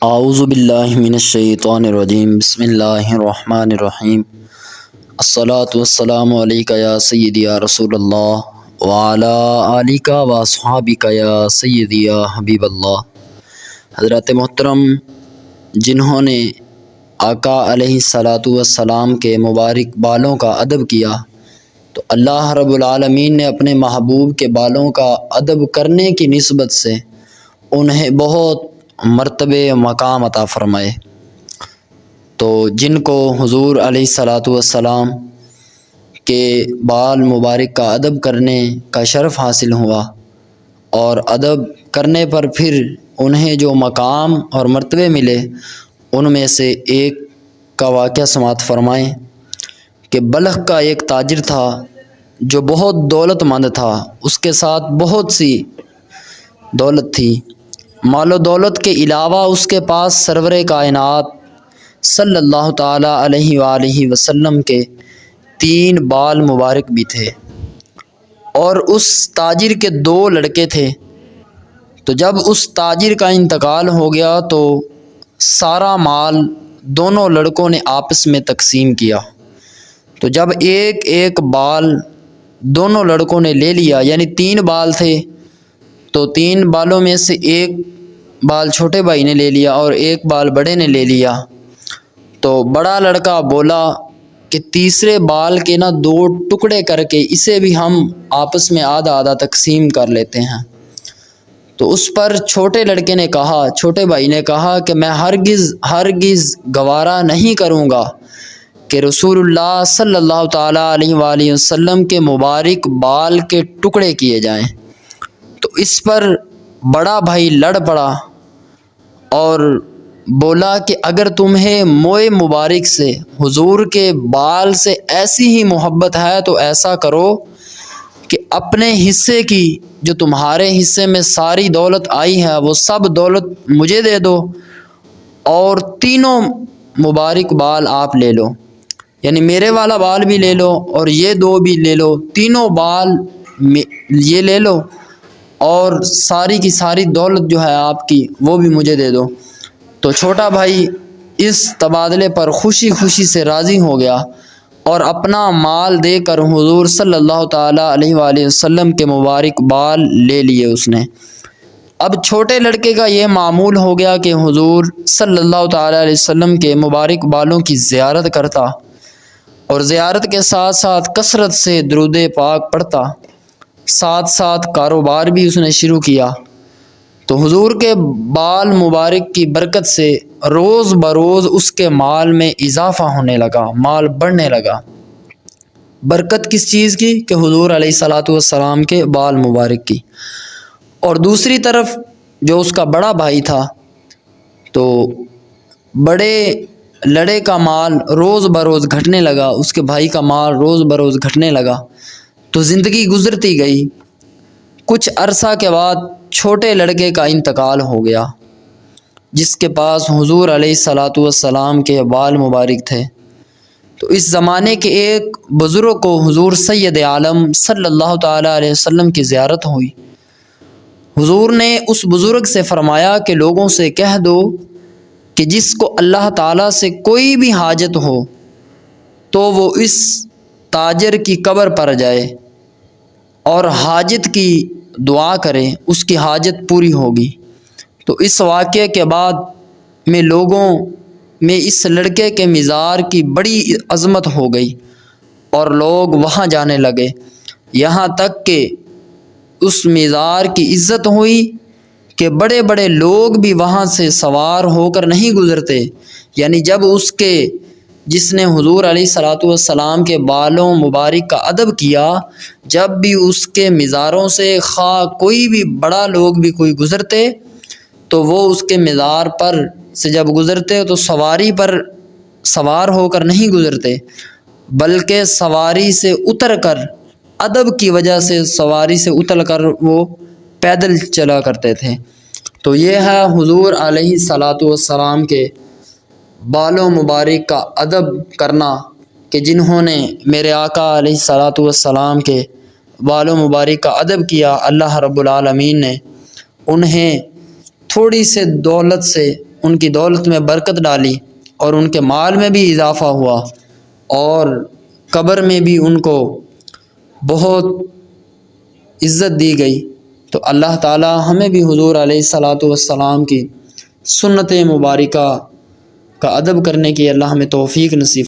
اعوذ باللہ من الشیطان الرجیم بسم اللہ الرحمن الرحیم الصلاۃ والسلام علیک یا سیدی یا رسول اللہ وعلی آلک و اصحابک یا سیدی یا حبیب اللہ۔ حضرات محترم، جنہوں نے آقا علیہ الصلاۃ والسلام کے مبارک بالوں کا ادب کیا تو اللہ رب العالمین نے اپنے محبوب کے بالوں کا ادب کرنے کی نسبت سے انہیں بہت مرتبے مقام عطا فرمائے۔ تو جن کو حضور علیہ الصلاۃ والسلام کے بال مبارک کا ادب کرنے کا شرف حاصل ہوا اور ادب کرنے پر پھر انہیں جو مقام اور مرتبے ملے، ان میں سے ایک کا واقعہ سماعت فرمائیں کہ بلخ کا ایک تاجر تھا جو بہت دولت مند تھا، اس کے ساتھ بہت سی دولت تھی۔ مال و دولت کے علاوہ اس کے پاس سرور کائنات صلی اللہ تعالیٰ علیہ وآلہ وسلم کے 3 بال مبارک بھی تھے، اور اس تاجر کے 2 لڑکے تھے۔ تو جب اس تاجر کا انتقال ہو گیا تو سارا مال دونوں لڑکوں نے آپس میں تقسیم کیا۔ تو جب ایک ایک بال دونوں لڑکوں نے لے لیا، یعنی 3 بال تھے تو 3 بالوں میں سے ایک بال چھوٹے بھائی نے لے لیا اور ایک بال بڑے نے لے لیا۔ تو بڑا لڑکا بولا کہ تیسرے بال کے 2 ٹکڑے کر کے اسے بھی ہم آپس میں آدھا آدھا تقسیم کر لیتے ہیں۔ تو اس پر چھوٹے لڑکے نے کہا، چھوٹے بھائی نے کہا کہ میں ہرگز گوارا نہیں کروں گا کہ رسول اللہ صلی اللہ تعالیٰ علیہ وآلہ وسلم کے مبارک بال کے ٹکڑے کیے جائیں۔ تو اس پر بڑا بھائی لڑ پڑا اور بولا کہ اگر تمہیں موئے مبارک سے، حضور کے بال سے ایسی ہی محبت ہے تو ایسا کرو کہ اپنے حصے کی، جو تمہارے حصے میں ساری دولت آئی ہے، وہ سب دولت مجھے دے دو اور تینوں مبارک بال آپ لے لو، یعنی میرے والا بال بھی لے لو اور یہ 2 بھی لے لو، تینوں بال یہ لے لو اور ساری کی ساری دولت جو ہے آپ کی وہ بھی مجھے دے دو۔ تو چھوٹا بھائی اس تبادلے پر خوشی خوشی سے راضی ہو گیا اور اپنا مال دے کر حضور صلی اللہ تعالیٰ علیہ وآلہ وسلم کے مبارک بال لے لیے اس نے۔ اب چھوٹے لڑکے کا یہ معمول ہو گیا کہ حضور صلی اللہ تعالیٰ علیہ وسلم کے مبارک بالوں کی زیارت کرتا اور زیارت کے ساتھ ساتھ کثرت سے درود پاک پڑھتا، ساتھ ساتھ کاروبار بھی اس نے شروع کیا۔ تو حضور کے بال مبارک کی برکت سے روز بروز اس کے مال میں اضافہ ہونے لگا، مال بڑھنے لگا۔ برکت کس چیز کی؟ کہ حضور علیہ الصلاۃ والسلام کے بال مبارک کی۔ اور دوسری طرف جو اس کا بڑا بھائی تھا، تو بڑے لڑے کا مال روز بروز گھٹنے لگا، اس کے بھائی کا مال روز بروز گھٹنے لگا۔ تو زندگی گزرتی گئی۔ کچھ عرصہ کے بعد چھوٹے لڑکے کا انتقال ہو گیا جس کے پاس حضور علیہ الصلاۃ والسلام کے بال مبارک تھے۔ تو اس زمانے کے ایک بزرگ کو حضور سید عالم صلی اللہ تعالیٰ علیہ وسلم کی زیارت ہوئی۔ حضور نے اس بزرگ سے فرمایا کہ لوگوں سے کہہ دو کہ جس کو اللہ تعالیٰ سے کوئی بھی حاجت ہو تو وہ اس تاجر کی قبر پر جائے اور حاجت کی دعا کرے، اس کی حاجت پوری ہوگی۔ تو اس واقعے کے بعد میں لوگوں میں اس لڑکے کے مزار کی بڑی عظمت ہو گئی اور لوگ وہاں جانے لگے، یہاں تک کہ اس مزار کی عزت ہوئی کہ بڑے بڑے لوگ بھی وہاں سے سوار ہو کر نہیں گزرتے، یعنی جب جس نے حضور علیہ الصلاۃ والسلام کے بالوں مبارک کا ادب کیا، جب بھی اس کے مزاروں سے خواہ کوئی بھی بڑا لوگ بھی کوئی گزرتے تو وہ اس کے مزار پر سے جب گزرتے تو سواری پر سوار ہو کر نہیں گزرتے، بلکہ سواری سے اتر کر، ادب کی وجہ سے سواری سے اتر کر وہ پیدل چلا کرتے تھے۔ تو یہ ہے حضور علیہ الصلاۃ والسلام کے بالوں مبارک کا ادب کرنا، کہ جنہوں نے میرے آقا علیہ الصلاۃ والسلام کے بالوں مبارک کا ادب کیا، اللہ رب العالمین نے انہیں تھوڑی سے دولت سے ان کی دولت میں برکت ڈالی اور ان کے مال میں بھی اضافہ ہوا اور قبر میں بھی ان کو بہت عزت دی گئی، تو اللہ تعالی ہمیں بھی حضور علیہ الصلاۃ والسلام کی سنت مبارکہ کا ادب کرنے کی اللہ ہمیں توفیق نصیب